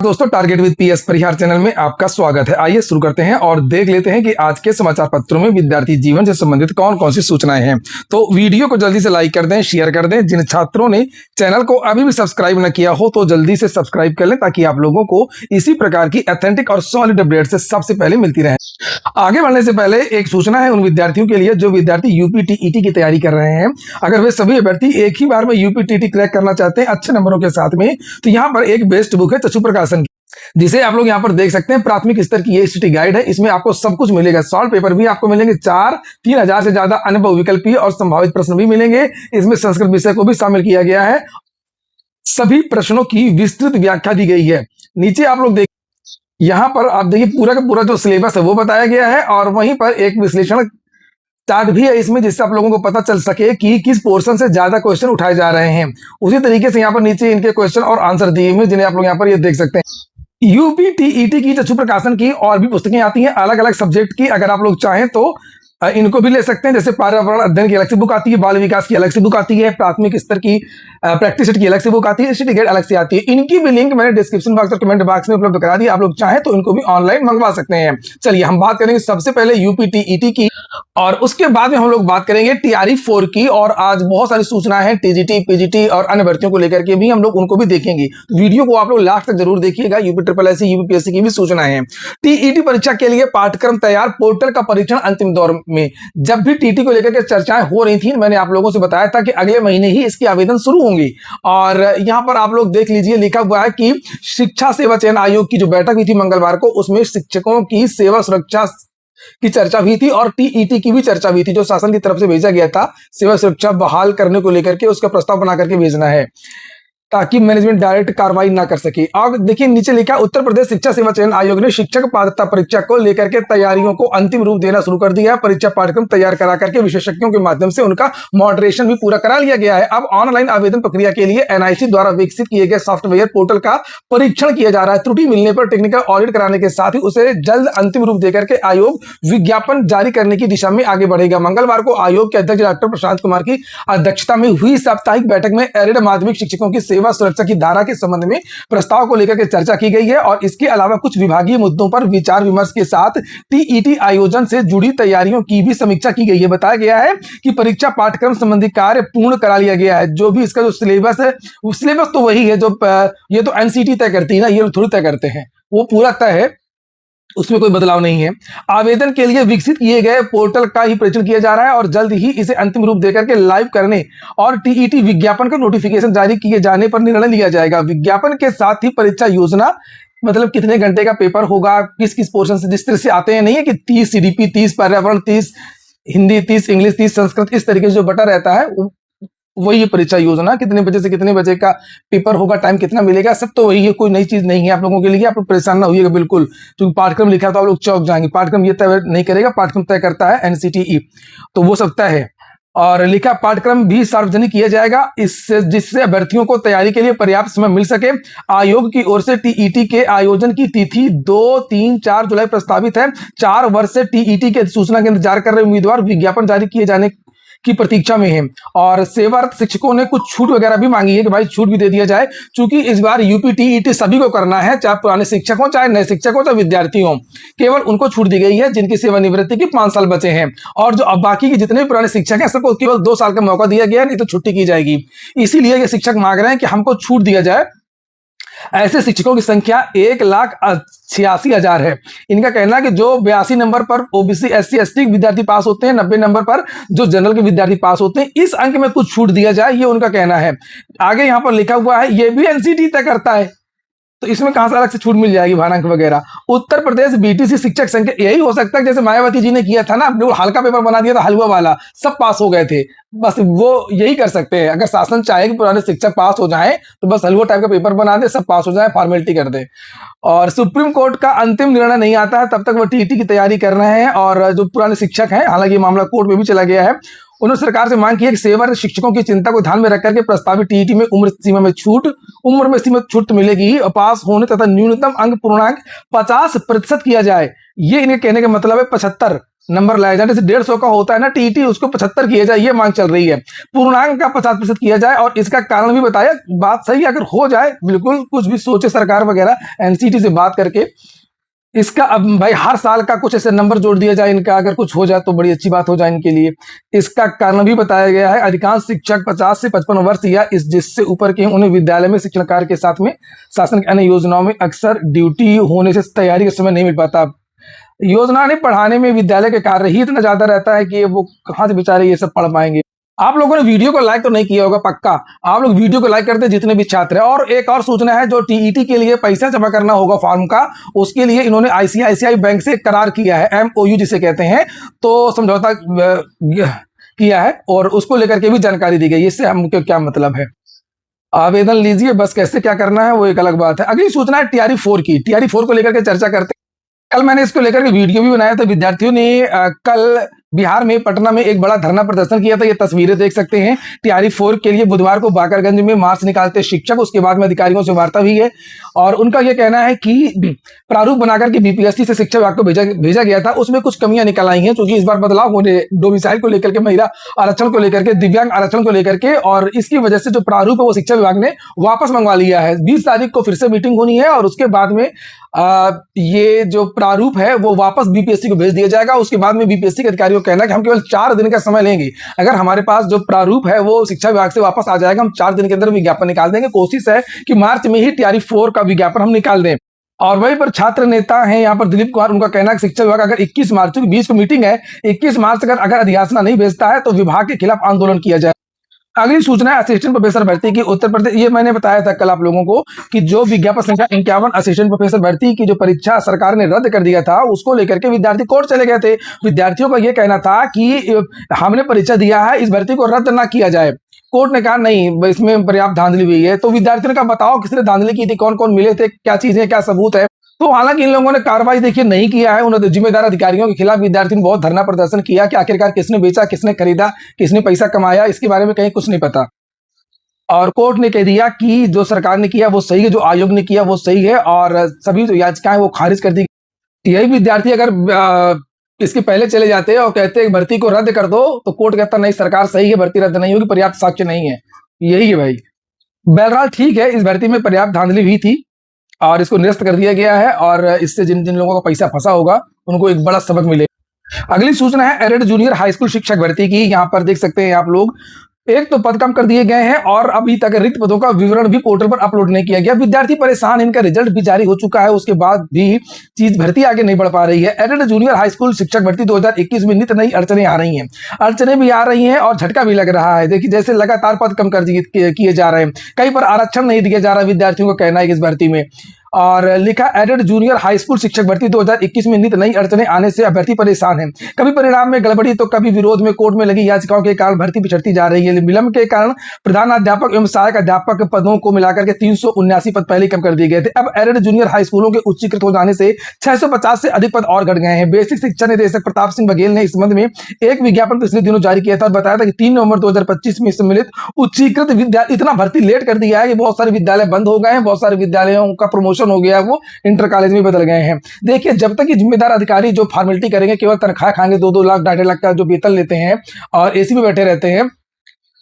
दोस्तों, target with PS Parihar channel में आपका स्वागत है। आइए शुरू करते हैं और देख लेते हैं कि आज के समाचार पत्रों में विद्यार्थी जीवन से संबंधित कौन कौन सी सूचनाएं हैं। तो वीडियो को जल्दी से लाइक कर दें, शेयर कर दें। जिन छात्रों ने चैनल को अभी भी सब्सक्राइब न किया हो तो जल्दी से सब्सक्राइब कर लें, ताकि आप लोगों को इसी प्रकार की ऑथेंटिक और सॉलिड अपडेट से सबसे पहले मिलती रहे। आगे बढ़ने से पहले एक सूचना है उन विद्यार्थियों के लिए जो विद्यार्थी यूपीटीईटी की तैयारी कर रहे हैं। अगर वे सभी अभ्यर्थी एक ही बार में यूपीटीईटी क्रैक करना चाहते हैं अच्छे नंबरों के साथ में, तो यहाँ पर एक बेस्ट बुक है चक्षु प्रकाशन की, जिसे आप लोग यहाँ पर देख सकते हैं। प्राथमिक स्तर की ये स्टडी गाइड है। इसमें आपको सब कुछ मिलेगा। सॉल्व पेपर भी आपको मिलेंगे 3000 से ज्यादा अनुभव विकल्पीय और संभावित प्रश्न भी मिलेंगे। इसमें संस्कृत विषय को भी शामिल किया गया है। सभी प्रश्नों की विस्तृत व्याख्या दी गई है। नीचे आप लोग देख, यहाँ पर आप देखिए पूरा का पूरा जो सिलेबस है वो बताया गया है, और वहीं पर एक विश्लेषण चार्ट भी है इसमें, जिससे आप लोगों को पता चल सके कि किस पोर्शन से ज्यादा क्वेश्चन उठाए जा रहे हैं। उसी तरीके से यहाँ पर नीचे इनके क्वेश्चन और आंसर दिए हुए, जिन्हें आप लोग यहाँ पर ये देख सकते हैं। यूपीटीईटी की चक्षु प्रकाशन की और भी पुस्तकें आती हैं अलग अलग सब्जेक्ट की। अगर आप लोग चाहें तो इनको भी ले सकते हैं। जैसे पर्यावरण अध्ययन की अलग से बुक आती है, बाल विकास की अलग से बुक आती है, प्राथमिक स्तर की प्रैक्टिस सेट की अलग से बुक आती है, स्टडी गाइड अलग से आती है। इनकी भी लिंक मैंने डिस्क्रिप्शन बॉक्स और कमेंट बॉक्स में उपलब्ध करा दी। आप लोग चाहें तो इनको भी ऑनलाइन मंगवा सकते हैं। चलिए हम बात करेंगे सबसे पहले यूपीटीईटी की, और उसके बाद में हम लोग बात करेंगे टीआरई-4 की। और आज बहुत सारी सूचनाएं हैं टीजीटी, पीजीटी और अन्य भर्तियों को लेकर के भी, हम लोग उनको भी देखेंगे। तो वीडियो को आप लोग लास्ट तक जरूर देखिएगा। यूपीएससी, यूपीपीएससी की भी सूचनाएं हैं। टीईटी परीक्षा के लिए पाठ्यक्रम तैयार, पोर्टल का परीक्षण अंतिम दौर में। जब भी टीटी को लेकर के चर्चाएं हो रही थी, मैंने आप लोगों से बताया था कि अगले महीने ही इसकी आवेदन शुरू होंगी। और यहां पर आप लोग देख लीजिए, लिखा हुआ है कि शिक्षा सेवा चयन आयोग की जो बैठक हुई थी मंगलवार को, उसमें शिक्षकों की सेवा सुरक्षा की चर्चा भी थी और टीईटी की भी चर्चा भी थी, जो शासन की तरफ से भेजा गया था। सेवा सुरक्षा बहाल करने को लेकर के उसका प्रस्ताव बना करके भेजना है, ताकि मैनेजमेंट डायरेक्ट कार्रवाई ना कर सके। और देखिए नीचे लिखा, उत्तर प्रदेश शिक्षा सेवा चयन आयोग ने शिक्षक पात्रता परीक्षा को लेकर के तैयारियों को अंतिम रूप देना शुरू कर दिया है। परीक्षा पाठ्यक्रम तैयार करा करके विशेषज्ञों के माध्यम से उनका मॉडरेशन भी पूरा करा लिया गया है। अब ऑनलाइन आवेदन प्रक्रिया के लिए एनआईसी द्वारा विकसित किए गए सॉफ्टवेयर पोर्टल का परीक्षण किया जा रहा है। त्रुटि मिलने पर टेक्निकल ऑडिट कराने के साथ ही उसे जल्द अंतिम रूप देकर के आयोग विज्ञापन जारी करने की दिशा में आगे बढ़ेगा। मंगलवार को आयोग के अध्यक्ष डॉक्टर प्रशांत कुमार की अध्यक्षता में हुई साप्ताहिक बैठक में एरिड माध्यमिक शिक्षकों की सेवा सुरक्षा की धारा के संबंध में प्रस्ताव को लेकर के चर्चा की गई है। और इसके अलावा कुछ विभागीय मुद्दों पर विचार विमर्श के साथ टीईटी आयोजन से जुड़ी तैयारियों की भी समीक्षा की गई है। बताया गया है कि परीक्षा पाठ्यक्रम संबंधी कार्य पूर्ण करा लिया गया है। जो भी इसका जो सिलेबस है, वो सिलेबस तो वही है जो ये तो एनसीटी तय करती है ना, ये थोड़ी तय करते हैं, वो पूरा तय है, उसमें कोई बदलाव नहीं है। आवेदन के लिए विकसित किए गए पोर्टल का ही परीक्षण किया जा रहा है और जल्द ही इसे अंतिम रूप देकर के लाइव करने और टीईटी विज्ञापन का नोटिफिकेशन जारी किए जाने पर निर्णय लिया जाएगा। विज्ञापन के साथ ही परीक्षा योजना, मतलब कितने घंटे का पेपर होगा, किस किस पोर्शन से, जिस तरह से आते हैं, नहीं है कि 30 सीडीपी, 30 पर्यावरण, 30 हिंदी, 30 इंग्लिश, 30 संस्कृत, इस तरीके से जो बटा रहता है, वही परीक्षा योजना, कितने बजे से कितने बजे का पेपर होगा, टाइम कितना मिलेगा, सब तो वही है। कोई नई चीज नहीं है आप लोगों के लिए। आप लोग परेशान ना होइएगा बिल्कुल, क्योंकि पाठ्यक्रम लिखा तो आप लोग चौंक जाएंगे। पाठ्यक्रम ये तय नहीं करेगा, पाठ्यक्रम तय करता है एनसीटीई, तो वो सब तय है। और लिखा पाठ्यक्रम भी सार्वजनिक किया जाएगा, इससे जिससे अभ्यर्थियों को तैयारी के लिए पर्याप्त समय मिल सके। आयोग की ओर से टीईटी के आयोजन की तिथि 2, 3, 4 जुलाई प्रस्तावित है। 4 वर्ष से टीईटी के सूचना का इंतजार कर रहे उम्मीदवार विज्ञापन जारी किए जाने की प्रतीक्षा में है। और सेवारत शिक्षकों ने कुछ छूट वगैरह भी मांगी है कि भाई छूट भी दे दिया जाए, क्योंकि इस बार यूपीटीईटी सभी को करना है, चाहे पुराने शिक्षक हो, चाहे नए शिक्षक हो, चाहे विद्यार्थी हो। केवल उनको छूट दी गई है जिनकी सेवानिवृत्ति के 5 साल बचे हैं, और जो अब बाकी के जितने भी पुराने शिक्षक हैं सबको केवल 2 साल का मौका दिया गया है, नहीं तो छुट्टी की जाएगी। इसीलिए ये शिक्षक मांग रहे हैं कि हमको छूट दिया जाए। ऐसे शिक्षकों की संख्या 1,86,000 है। इनका कहना है कि जो 82 नंबर पर ओबीसी, एससी, एसटी विद्यार्थी पास होते हैं, 90 नंबर पर जो जनरल के विद्यार्थी पास होते हैं, इस अंक में कुछ छूट दिया जाए, ये उनका कहना है। आगे यहां पर लिखा हुआ है, ये भी एनसीटी तय करता है, तो इसमें कहां से अलग से छूट मिल जाएगी, भारांक वगैरह। उत्तर प्रदेश बीटीसी शिक्षक संख्या, यही हो सकता है जैसे मायावती जी ने किया था ना, हल्का पेपर बना दिया था, हलवा वाला, सब पास हो गए थे। बस वो यही कर सकते हैं। अगर शासन चाहे कि पुराने शिक्षक पास हो जाएं, तो बस हलवा टाइप का पेपर बना दे, सब पास हो जाए, फॉर्मेलिटी कर दे। और सुप्रीम कोर्ट का अंतिम निर्णय नहीं आता है तब तक वो टीईटी की तैयारी कर रहे हैं। और जो पुराने शिक्षक हैं, हालांकि मामला कोर्ट में भी चला गया है, उन्होंने सरकार से मांग की है कि सेवारत शिक्षकों की चिंता को ध्यान में रखकर के प्रस्तावित टीईटी में उम्र में सीमित छूट मिलेगी। पास होने तथा न्यूनतम अंक पूर्णांक 50% किया जाए। ये इनके कहने का मतलब है 75, नंबर लाया जाए। जैसे 150 का होता है ना टीईटी, उसको 75 किया जाए, ये मांग चल रही है। पूर्णांक का 50% किया जाए, और इसका कारण भी बताया। बात सही अगर हो जाए, बिल्कुल कुछ भी सोचे सरकार वगैरह एनसीटी से बात करके इसका, अब भाई हर साल का कुछ ऐसे नंबर जोड़ दिया जाए इनका, अगर कुछ हो जाए तो बड़ी अच्छी बात हो जाए इनके लिए। इसका कारण भी बताया गया है। अधिकांश शिक्षक 50 से 55 वर्ष या इस जिससे ऊपर के उन्हें विद्यालय में शिक्षण कार्य के साथ में शासन की अन्य योजनाओं में अक्सर ड्यूटी होने से तैयारी का समय नहीं मिल पाता। योजना ने पढ़ाने में विद्यालय के कार्य ही इतना ज्यादा रहता है कि वो कहाँ से बेचारे ये सब पढ़ पाएंगे। आप लोगों ने वीडियो को लाइक तो नहीं किया होगा, पक्का आप लोग वीडियो को लाइक करते जितने भी छात्र हैं। और एक और सूचना है, जो टीईटी के लिए पैसा जमा करना होगा फॉर्म का, उसके लिए इन्होंने आईसीआईसीआई बैंक से करार किया है, एमओयू जिसे कहते हैं, तो समझौता किया है, और उसको लेकर के भी जानकारी दी गई। इससे हमको क्या मतलब है, आवेदन लीजिए, बस कैसे क्या करना है वो एक अलग बात है। अगली सूचना है टीआरई 4 की। टीआरई 4 को लेकर के चर्चा करते हैं। कल मैंने इसको लेकर के वीडियो भी बनाया था। विद्यार्थियों ने कल बिहार में पटना में एक बड़ा धरना प्रदर्शन किया था। ये तस्वीरें देख सकते हैं। टीआरई 4 के लिए बुधवार को बाकरगंज में मार्च निकालते शिक्षक, उसके बाद में अधिकारियों से वार्ता हुई है, और उनका यह कहना है कि प्रारूप बनाकर के बीपीएससी से शिक्षा विभाग को भेजा गया था, उसमें कुछ कमियां निकल आई हैं, क्योंकि इस बार बदलाव होने डोमिसाइल को लेकर के, महिला आरक्षण को लेकर के, दिव्यांग आरक्षण को लेकर के, और इसकी वजह से जो प्रारूप है वो शिक्षा विभाग ने वापस मंगवा लिया है। 20 तारीख को फिर से मीटिंग होनी है, और उसके बाद में ये जो प्रारूप है वो वापस बीपीएससी को भेज दिया जाएगा। उसके बाद में बीपीएससी के अधिकारियों का कहना है कि हम केवल 4 दिन का समय लेंगे। अगर हमारे पास जो प्रारूप है वो शिक्षा विभाग से वापस आ जाएगा, हम 4 दिन के अंदर विज्ञापन निकाल देंगे। कोशिश है कि मार्च में ही टीआरई 4 का विज्ञापन हम निकाल दें। और वहीं पर छात्र नेता हैं यहाँ पर दिलीप कुमार, उनका कहना है कि शिक्षा विभाग अगर 21 मार्च, 20 को मीटिंग है, 21 मार्च तक अगर अधियाचना नहीं भेजता है तो विभाग के खिलाफ आंदोलन किया जाए। अगली सूचना है असिस्टेंट प्रोफेसर भर्ती की। उत्तर प्रदेश, ये मैंने बताया था कल आप लोगों को कि जो विज्ञापन संख्या 51 असिस्टेंट प्रोफेसर भर्ती की जो परीक्षा सरकार ने रद्द कर दिया था, उसको लेकर के विद्यार्थी कोर्ट चले गए थे। विद्यार्थियों का यह कहना था कि हमने परीक्षा दिया है, इस भर्ती को रद्द ना किया जाए। कोर्ट ने कहा नहीं, इसमें पर्याप्त धांधली हुई है। तो विद्यार्थियों ने कहा बताओ किसने धांधली की थी, कौन कौन मिले थे, क्या चीजें, क्या सबूत है। तो हालांकि इन लोगों ने कार्रवाई देखिए नहीं किया है। उन्होंने जिम्मेदार अधिकारियों के खिलाफ विद्यार्थियों ने बहुत धरना प्रदर्शन किया कि आखिरकार किसने बेचा, किसने खरीदा, किसने पैसा कमाया, इसके बारे में कहीं कुछ नहीं पता। और कोर्ट ने कह दिया कि जो सरकार ने किया वो सही है, जो आयोग ने किया वो सही है, और सभी जो याचिकाएं वो खारिज कर दी। यही विद्यार्थी अगर इसके पहले चले जाते और कहते भर्ती को रद्द कर दो, तो कोर्ट कहता नहीं, सरकार सही है, भर्ती रद्द नहीं होगी, पर्याप्त साक्ष्य नहीं है। यही है भाई। बहरहाल ठीक है, इस भर्ती में पर्याप्त धांधली हुई थी और इसको निरस्त कर दिया गया है, और इससे जिन जिन लोगों का पैसा फंसा होगा उनको एक बड़ा सबक मिलेगा। अगली सूचना है एडेड जूनियर हाई स्कूल शिक्षक भर्ती की। यहाँ पर देख सकते हैं आप लोग, एक तो पद कम कर दिए गए हैं, और अभी तक रिक्त पदों का विवरण भी पोर्टल पर अपलोड नहीं किया गया। विद्यार्थी परेशान, इनका रिजल्ट भी जारी हो चुका है, उसके बाद भी चीज भर्ती आगे नहीं बढ़ पा रही है। एडेड जूनियर हाई स्कूल शिक्षक भर्ती 2021 में नित नई अड़चने आ रही हैं, अड़चने भी आ रही हैं और झटका भी लग रहा है। देखिए जैसे लगातार पद कम कर किए जा रहे हैं, कहीं पर आरक्षण नहीं दिया जा रहा, विद्यार्थियों को कहना है इस भर्ती में। और लिखा एडेड जूनियर हाई स्कूल शिक्षक भर्ती 2021 में नित नई अड़चने आने से अभ्यर्थी परेशान है। कभी परिणाम में गड़बड़ी तो कभी विरोध में कोर्ट में लगी याचिकाओं के कारण भर्ती पिछड़ती जा रही है। विलंब के कारण प्रधानाध्यापक एवं सहायक अध्यापक पदों को मिलाकर के 379 पद पहले कम कर दिए गए थे। अब एडेड जूनियर हाई स्कूलों के उच्चीकृत हो जाने से 650 से अधिक पद और घट गए हैं। बेसिक शिक्षा निदेशक प्रताप सिंह बघेल ने इस संबंध में एक विज्ञापन पिछले दिनों जारी किया था और बताया था कि 3 नवंबर 2025 में सम्मिलित उच्चीकृत विद्यालय, इतना भर्ती लेट कर दिया है कि बहुत सारे विद्यालय बंद हो गए हैं, बहुत सारे विद्यालयों का प्रमोशन हो गया है, वो इंटर कॉलेज में बदल गए हैं। देखिए जब तक ये जिम्मेदार अधिकारी जो फॉर्मेलिटी करेंगे, केवल तनख्वाह खाएंगे, 2-2 लाख 2.5 लाख का जो वेतन लेते हैं और एसी में बैठे रहते हैं,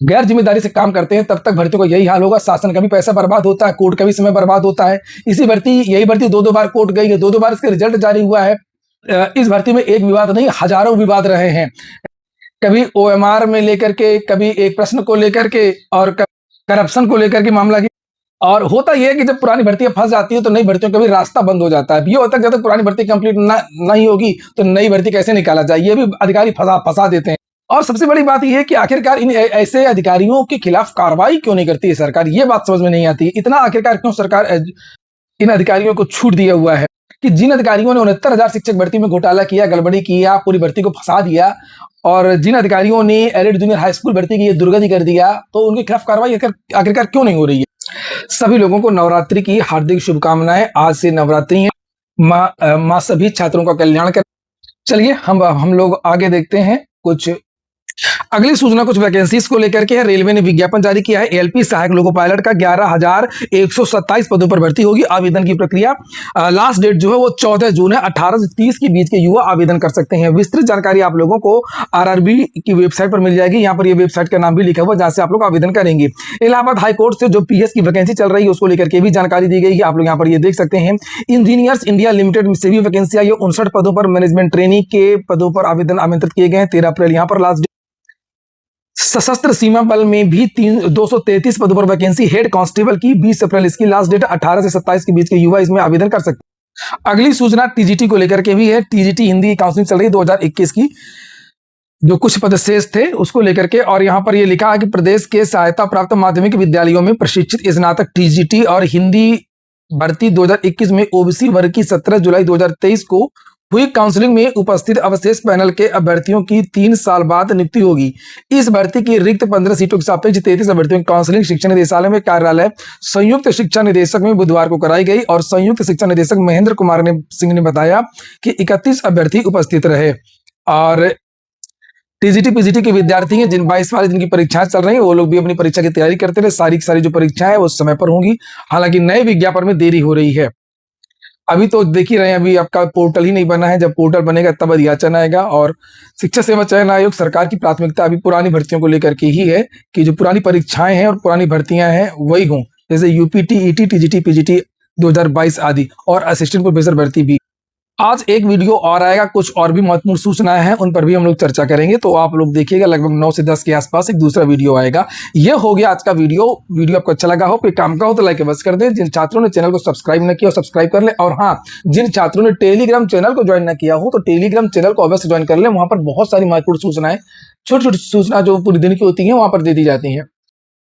गैर जिम्मेदारी से काम करते हैं, तब तक भर्तियों का यही हाल होगा। शासन का भी पैसा बर्बाद होता है, कोर्ट का भी समय बर्बाद होता है। यही भर्ती 2-2 बार कोर्ट गई है, 2-2 बार इसका रिजल्ट जारी हुआ है। इस भर्ती में एक विवाद नहीं, हजारों विवाद रहे हैं। कभी ओएमआर में लेकर के, कभी एक प्रश्न को लेकर के, और करप्शन को लेकर के मामला की। और होता यह है कि जब पुरानी भर्तियां फंस जाती है तो नई भर्तियों का भी रास्ता बंद हो जाता है। ये होता है जब तक पुरानी भर्ती कंप्लीट नहीं होगी तो नई भर्ती कैसे निकाला जाए, ये भी अधिकारी फंसा देते हैं। और सबसे बड़ी बात यह है कि आखिरकार इन ऐसे अधिकारियों के खिलाफ कार्रवाई क्यों नहीं करती है सरकार, ये बात समझ में नहीं आती। इतना आखिरकार क्यों सरकार इन अधिकारियों को छूट दिया हुआ है कि जिन अधिकारियों ने 69,000 शिक्षक भर्ती में घोटाला किया, गड़बड़ी किया, पूरी भर्ती को फंसा दिया, और जिन अधिकारियों ने एडेड जूनियर हाई स्कूल भर्ती की दुर्गति कर दिया, तो उनके खिलाफ कार्रवाई आखिरकार क्यों नहीं हो रही है। सभी लोगों को नवरात्रि की हार्दिक शुभकामनाएं। आज से नवरात्रि है, माँ सभी छात्रों का कल्याण कर। चलिए हम लोग आगे देखते हैं कुछ अगली सूचना कुछ वैकेंसीज को लेकर के है। रेलवे ने विज्ञापन जारी किया है। एलपी सहायक लोको पायलट का 11,127 पदों पर भर्ती होगी। आवेदन की प्रक्रिया लास्ट डेट जो है वो 14 जून है। 18 से 30 के बीच के युवा आवेदन कर सकते हैं। विस्तृत जानकारी आप लोगों को आरआरबी की वेबसाइट पर मिल जाएगी। यहाँ पर ये वेबसाइट का नाम भी लिखा हुआ है जहां से आप लोग आवेदन करेंगे। इलाहाबाद हाईकोर्ट से जो पीएस की वैकेंसी चल रही है उसको लेकर के भी जानकारी दी गई है। आप लोग यहाँ पर ये देख सकते हैं। इंजीनियर्स इंडिया लिमिटेड से भी वैकेंसी आई है। 59 पदों पर मैनेजमेंट ट्रेनिंग के पदों पर आवेदन आमंत्रित किए गए हैं। 13 अप्रैल यहाँ पर लास्ट। सशस्त्र सीमा बल में भी 233 पदों पर वैकेंसी। हेड कांस्टेबल की 20 अप्रैल इसकी लास्ट डेट। 18 से 27 के बीच के युवा इसमें आवेदन कर सकते हैं। अगली सूचना टीजीटी को लेकर के भी है। टीजीटी हिंदी की काउंसलिंग चल रही है 2021 की, जो कुछ पद शेष थे उसको लेकर के। और यहाँ पर ये लिखा है कि प्रदेश के सहायता प्राप्त माध्यमिक विद्यालयों में प्रशिक्षित स्नातक टीजीटी और हिंदी भर्ती 2021 में ओबीसी वर्ग की 17 जुलाई 2023 को हुई काउंसलिंग में उपस्थित अवशेष पैनल के अभ्यर्थियों की 3 साल बाद नियुक्ति होगी। इस भर्ती की रिक्त 15 सीटों के सापेक्ष 33 अभ्यर्थियों की काउंसलिंग शिक्षा निदेशालय में कार्यालय संयुक्त शिक्षा निदेशक में बुधवार को कराई गई और संयुक्त शिक्षा निदेशक महेंद्र कुमार सिंह ने बताया कि 31 अभ्यर्थी उपस्थित रहे। और टीजीटी पीजीटी के विद्यार्थी हैं जिन 22 वाले जिनकी परीक्षाएं चल रही हैं वो लोग भी अपनी परीक्षा की तैयारी करते रहे। सारी की सारी जो परीक्षाएं है वो समय पर होंगी। हालांकि नए विज्ञापन में देरी हो रही है। अभी तो देख ही रहे हैं, अभी आपका पोर्टल ही नहीं बना है। जब पोर्टल बनेगा तब अधियाचन आएगा। और शिक्षक सेवा चयन आयोग सरकार की प्राथमिकता अभी पुरानी भर्तियों को लेकर के ही है कि जो पुरानी परीक्षाएं हैं और पुरानी भर्तियां हैं वही हों, जैसे यूपीटी, ईटी, टीजीटी, पीजीटी 2022 आदि, और असिस्टेंट प्रोफेसर भर्ती भी। आज एक वीडियो और आएगा, कुछ और भी महत्वपूर्ण सूचनाएं हैं उन पर भी हम लोग चर्चा करेंगे। तो आप लोग देखिएगा, लगभग 9 से 10 के आसपास एक दूसरा वीडियो आएगा। यह हो गया आज का वीडियो। वीडियो आपको अच्छा लगा हो, कोई काम का हो तो लाइक बस कर दें। जिन छात्रों ने चैनल को सब्सक्राइब न किया हो सब्सक्राइब कर ले। और हाँ, जिन छात्रों ने टेलीग्राम चैनल को ज्वाइन न किया हो तो टेलीग्राम चैनल को अवश्य ज्वाइन कर ले। वहां पर बहुत सारी महत्वपूर्ण सूचनाएं, छोटी छोटी सूचना जो पूरी दिन की होती है वहां पर दे दी जाती है।